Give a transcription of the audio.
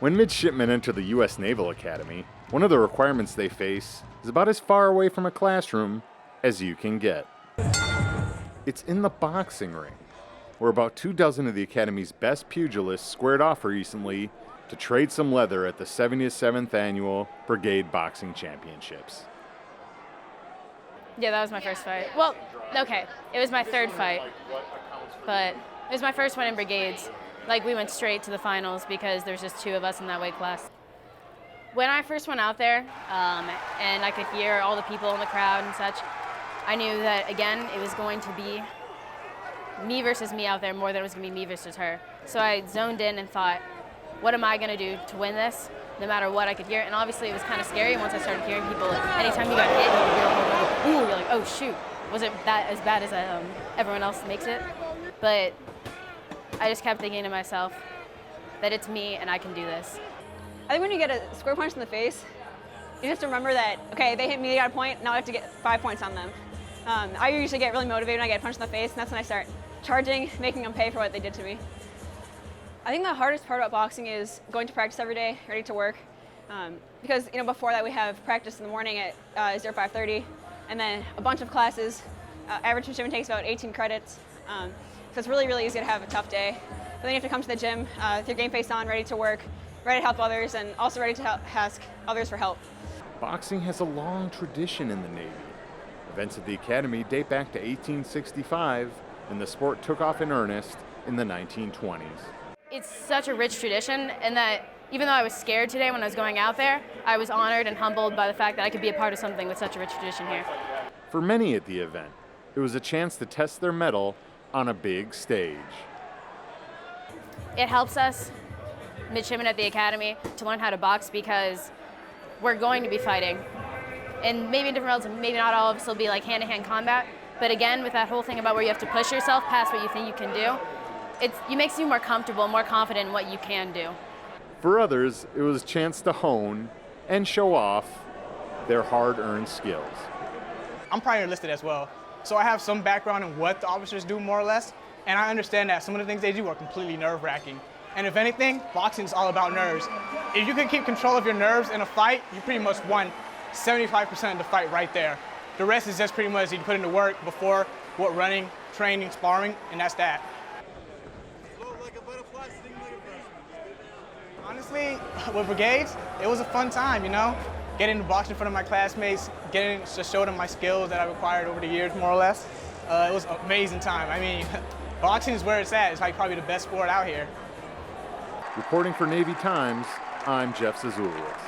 When midshipmen enter the U.S. Naval Academy, one of the requirements they face is about as far away from a classroom as you can get. It's in the boxing ring, where about 24 of the Academy's best pugilists squared off recently to trade some leather at the 77th Annual Brigade Boxing Championships. Yeah, that was my first fight. Well, okay, it was my third fight, but it was my first one in brigades. Like, we went straight to the finals because there's just 2 of us in that weight class. When I first went out there, and I could hear all the people in the crowd and such, I knew that, again, it was going to be me versus me out there more than it was going to be me versus her. So I zoned in and thought, what am I going to do to win this, no matter what I could hear? And obviously it was kind of scary once I started hearing people, anytime you got hit, you're like, oh shoot, was it that as bad as everyone else makes it? But I just kept thinking to myself that it's me and I can do this. I think when you get a square punch in the face, you just remember that, okay, they hit me, they got a point, now I have to get 5 points on them. I usually get really motivated when I get punched in the face, and that's when I start charging, making them pay for what they did to me. I think the hardest part about boxing is going to practice every day, ready to work. Because before that we have practice in the morning at 05:30, and then a bunch of classes. Average midshipman takes about 18 credits. So it's really, really easy to have a tough day. But then you have to come to the gym with your game face on, ready to work, ready to help others, and also ready to ask others for help. Boxing has a long tradition in the Navy. Events at the Academy date back to 1865, and the sport took off in earnest in the 1920s. It's such a rich tradition, and that even though I was scared today when I was going out there, I was honored and humbled by the fact that I could be a part of something with such a rich tradition here. For many at the event, it was a chance to test their mettle on a big stage. It helps us, midshipmen at the Academy, to learn how to box because we're going to be fighting. And maybe in different roles, maybe not all of us will be like hand-to-hand combat, but again, with that whole thing about where you have to push yourself past what you think you can do, it makes you more comfortable, more confident in what you can do. For others, it was a chance to hone and show off their hard-earned skills. I'm prior enlisted as well, so I have some background in what the officers do more or less, and I understand that some of the things they do are completely nerve-wracking. And if anything, boxing is all about nerves. If you can keep control of your nerves in a fight, you pretty much won 75% of the fight right there. The rest is just pretty much you put into work before, running, training, sparring, and that's that. Honestly, with brigades, it was a fun time, Getting to box in front of my classmates, getting to show them my skills that I've acquired over the years, more or less. It was an amazing time. I mean, boxing is where it's at. It's like probably the best sport out here. Reporting for Navy Times, I'm Jeff Zazoulias.